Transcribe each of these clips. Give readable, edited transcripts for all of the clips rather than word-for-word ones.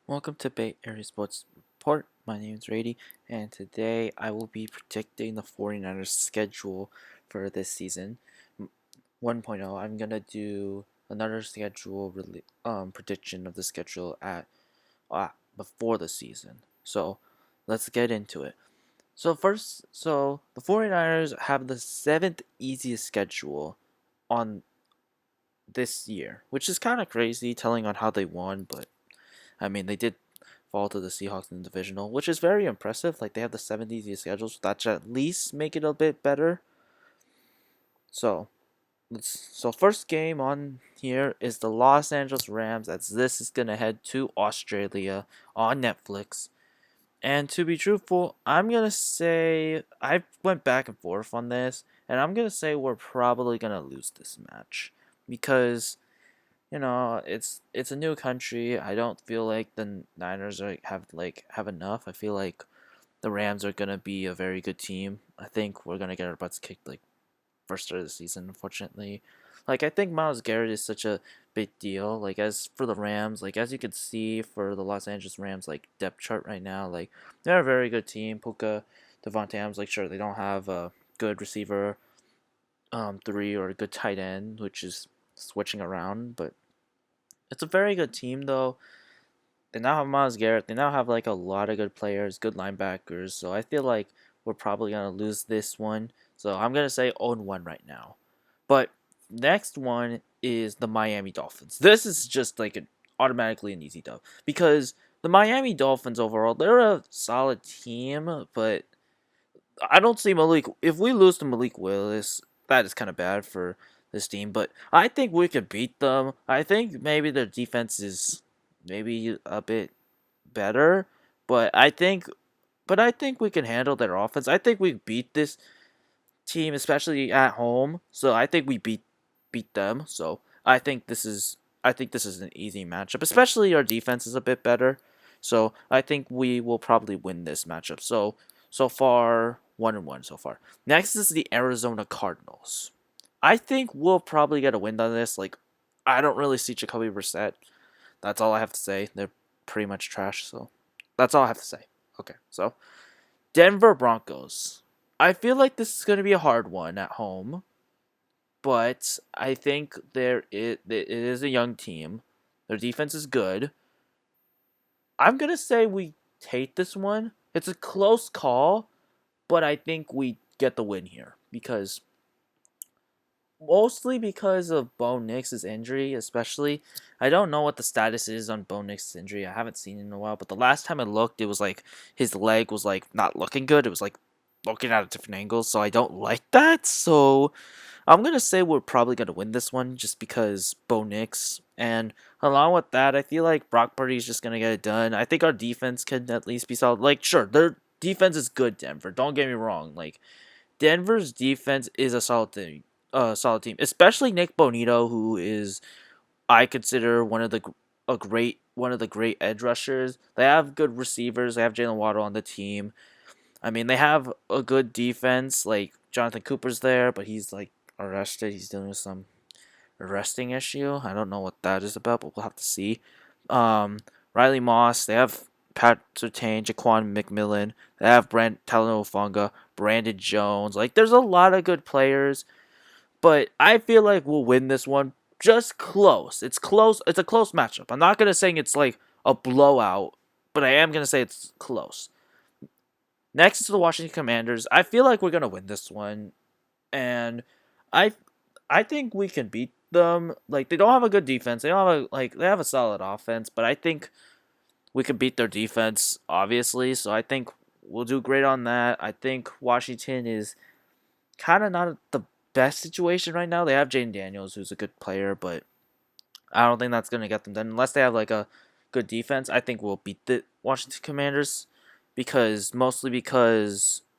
Welcome to Bay Area Sports Report. My name is Rady, and today I will be predicting the 49ers schedule for this season. 1.0, I'm going to do another prediction of the schedule at before the season. So, let's get into it. So the 49ers have the 7th easiest schedule on this year, which is kind of crazy telling on how they won, but I mean, they did fall to the Seahawks in the divisional, which is very impressive. Like, they have the 7th easiest schedule, so that should at least make it a bit better. So, first game on here is the Los Angeles Rams, as this is gonna head to Australia on Netflix. And to be truthful, I'm gonna say I went back and forth on this, and I'm gonna say we're probably gonna lose this match because it's a new country. I don't feel like the Niners have enough. I feel like the Rams are gonna be a very good team. I think we're gonna get our butts kicked like first start of the season, unfortunately. Like I think Myles Garrett is such a big deal. Like as for the Rams, like as you can see for the Los Angeles Rams like depth chart right now, like they're a very good team. Puka, Devontae Adams, like sure they don't have a good receiver, three or a good tight end, which is switching around, but it's a very good team though. They now have Myles Garrett. They now have like a lot of good players, good linebackers. So I feel like we're probably gonna lose this one. So I'm gonna say 0-1 right now. But next one is the Miami Dolphins. This is just like automatically an easy dub because the Miami Dolphins overall they're a solid team, but I don't see Malik. If we lose to Malik Willis, that is kind of bad for this team. But I think we could beat them. I think maybe their defense is maybe a bit better, but I think we can handle their offense. I think we beat this team, especially at home. So I think we beat them. So I think this is an easy matchup. Especially our defense is a bit better. So I think we will probably win this matchup. So far 1-1 so far. Next is the Arizona Cardinals. I think we'll probably get a win on this. Like I don't really see Jacoby Brissett. That's all I have to say. They're pretty much trash. So that's all I have to say. Okay, so Denver Broncos. I feel like this is going to be a hard one at home, but I think it is a young team. Their defense is good. I'm going to say we take this one. It's a close call, but I think we get the win here because mostly because of Bo Nix's injury, especially. I don't know what the status is on Bo Nix's injury. I haven't seen it in a while, but the last time I looked, it was like his leg was like not looking good. It was like looking at a different angle, so I don't like that. So I'm gonna say we're probably gonna win this one just because Bo Nix. And along with that, I feel like Brock Purdy's just gonna get it done. I think our defense can at least be solid. Like, sure, their defense is good, Denver. Don't get me wrong. Like, Denver's defense is a solid team, especially Nick Bonito, who is I consider one of the great edge rushers. They have good receivers. They have Jalen Waddle on the team. I mean, they have a good defense. Like Jonathan Cooper's there, but he's like arrested. He's dealing with some arresting issue. I don't know what that is about, but we'll have to see. Um, Riley Moss. They have Pat Surtain, Jaquan McMillan. They have Brent Talanofunga, Brandon Jones. Like, there's a lot of good players, but I feel like we'll win this one. Just close. It's close. It's a close matchup. I'm not gonna say it's like a blowout, but I am gonna say it's close. Next is the Washington Commanders. I feel like we're gonna win this one, and I I think we can beat them. Like they don't have a good defense. They don't have they have a solid offense, but I think we can beat their defense obviously. So I think we'll do great on that. I think Washington is kind of not the best situation right now. They have Jane Daniels, who's a good player, but I don't think that's gonna get them done unless they have like a good defense. I think we'll beat the Washington Commanders because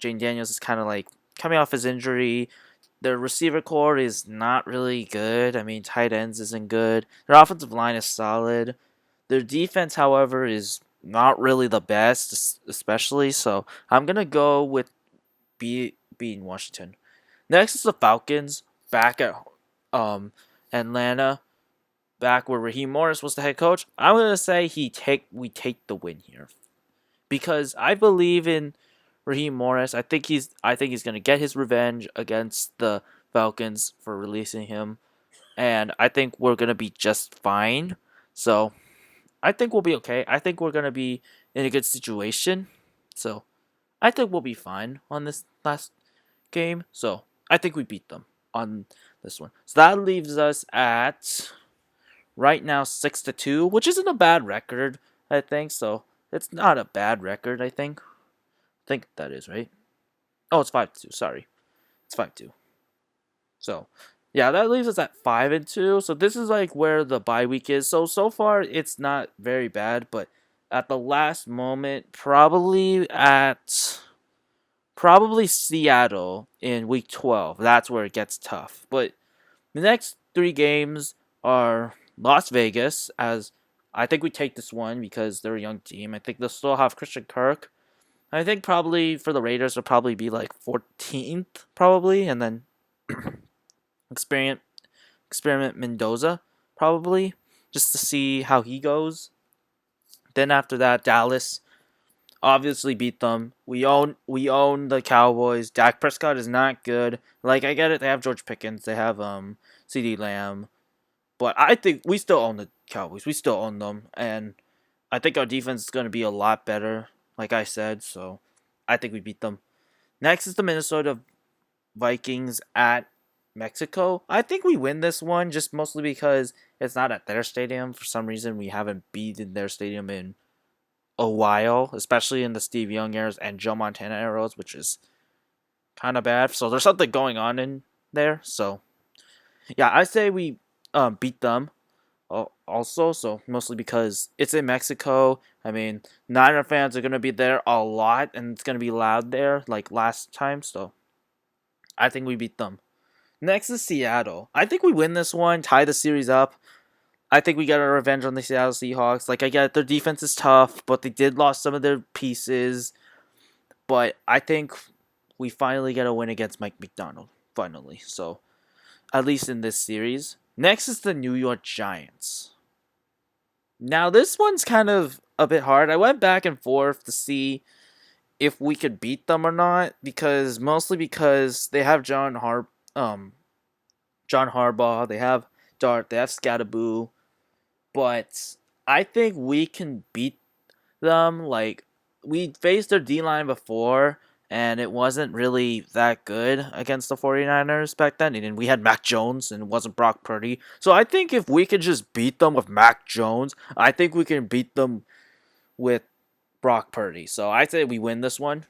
Jane Daniels is kind of like coming off his injury. Their receiver core is not really good. I mean, tight ends isn't good. Their offensive line is solid. Their defense, however, is not really the best, especially. So I'm gonna go with beating Washington. Next is the Falcons back at um Atlanta. back where Raheem Morris was the head coach, I'm gonna say we take the win here because I believe in Raheem Morris. I think he's gonna get his revenge against the Falcons for releasing him, and I think we're gonna be just fine. So I think we'll be okay. I think we're gonna be in a good situation. So I think we'll be fine on this last game. So I think we beat them on this one. So that leaves us at right now 6-2, which isn't a bad record. I think so. It's not a bad record. I think that is right. Oh, it's 5-2. Sorry, it's 5-2. So yeah, that leaves us at 5-2. So this is like where the bye week is. So far it's not very bad, but at the last moment, probably Seattle in week 12. That's where it gets tough. But the next three games are Las Vegas, as I think we take this one because they're a young team. I think they'll still have Christian Kirk. I think probably for the Raiders, it'll probably be like 14th, probably, and then experiment experiment Mendoza, probably, just to see how he goes. Then after that, Dallas obviously beat them. We own the Cowboys. Dak Prescott is not good. Like I get it, they have George Pickens, they have CD Lamb, but I think we still own the Cowboys. We still own them, and I think our defense is going to be a lot better. Like I said, so I think we beat them. Next is the Minnesota Vikings at Mexico. I think we win this one just mostly because it's not at their stadium. For some reason, we haven't beaten their stadium in a while, especially in the Steve Young eras and Joe Montana eras, which is kind of bad. So there's something going on in there. So yeah, I say we beat them also. So mostly because it's in Mexico. I mean, Niner fans are gonna be there a lot, and it's gonna be loud there like last time. So I think we beat them. Next is Seattle. I think we win this one, tie the series up. I think we get our revenge on the Seattle Seahawks. Like I get it, their defense is tough, but they did lost some of their pieces. But I think we finally get a win against Mike McDonald. Finally. So at least in this series. Next is the New York Giants. Now this one's kind of a bit hard. I went back and forth to see if we could beat them or not, because mostly because they have John Harbaugh, they have Dart, they have Scattaboo, but I think we can beat them. Like we faced their D line before, and it wasn't really that good against the 49ers back then. And we had Mac Jones, and it wasn't Brock Purdy. So I think if we could just beat them with Mac Jones, I think we can beat them with Brock Purdy. So I say we win this one.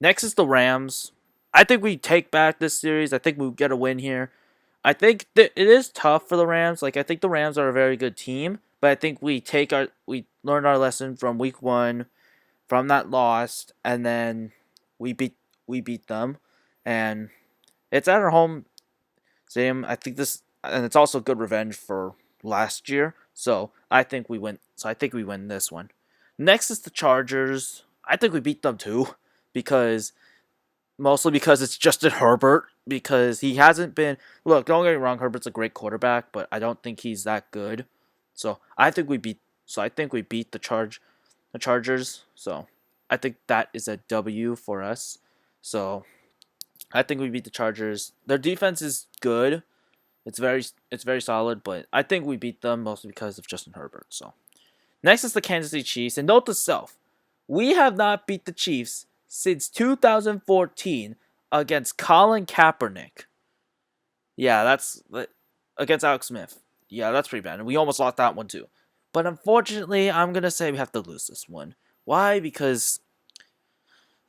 Next is the Rams. I think we take back this series. I think we get a win here. I think that it is tough for the Rams. Like I think the Rams are a very good team, but I think we learned our lesson from week 1 from that loss, and then we beat them, and it's at our home stadium. I think this, and it's also good revenge for last year. So I think we win. So I think we win this one. Next is the Chargers. I think we beat them too, because mostly because it's Justin Herbert. Because he hasn't been. Look, don't get me wrong. Herbert's a great quarterback, but I don't think he's that good. So I think we beat. So I think we beat the Chargers. So I think that is a W for us. So I think we beat the Chargers. Their defense is good. It's very solid, but I think we beat them mostly because of Justin Herbert. So next is the Kansas City Chiefs, and note to self, we have not beat the Chiefs since 2014 against Colin Kaepernick. Yeah, that's against Alex Smith. Yeah, that's pretty bad. And we almost lost that one too. But unfortunately, I'm gonna say we have to lose this one. Why? Because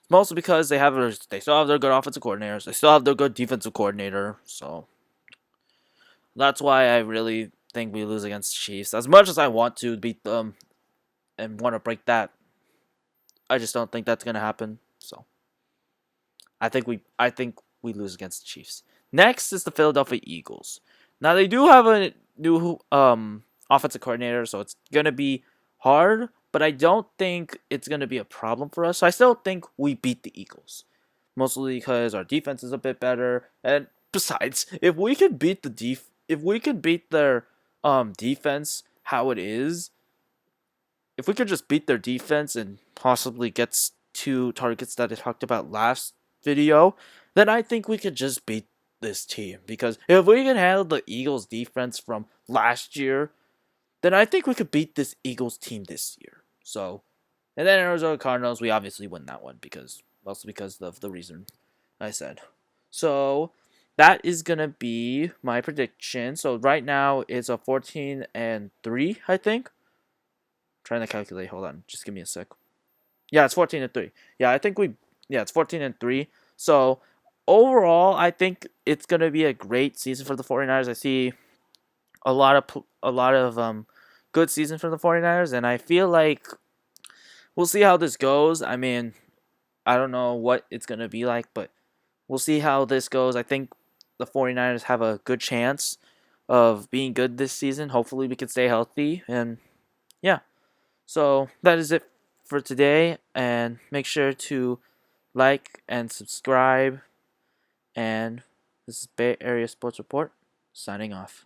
mostly because they still have their good offensive coordinators. They still have their good defensive coordinator. So that's why I really think we lose against the Chiefs. As much as I want to beat them and want to break that, I just don't think that's gonna happen. So I think we lose against the Chiefs. Next is the Philadelphia Eagles. Now they do have a new offensive coordinator, so it's gonna be hard, but I don't think it's gonna be a problem for us. So I still think we beat the Eagles, mostly because our defense is a bit better. And besides, if we could beat their defense how it is, if we could just beat their defense and possibly get 2 targets that I talked about last video, then I think we could just beat this team. Because if we can handle the Eagles defense from last year, then I think we could beat this Eagles team this year. So, and then Arizona Cardinals, we obviously win that one because mostly because of the reason I said. So that is gonna be my prediction. So right now it's a 14-3, I think. Trying to calculate. Hold on, just give me a sec. Yeah, it's 14-3. Yeah, I think we. Yeah, it's 14-3. So overall, I think it's gonna be a great season for the 49ers. I see a lot of good season for the 49ers, and I feel like we'll see how this goes. I mean, I don't know what it's gonna be like, but we'll see how this goes. I think the 49ers have a good chance of being good this season. Hopefully, we can stay healthy, and yeah. So that is it for today, and make sure to like and subscribe. And this is Bay Area Sports Report signing off.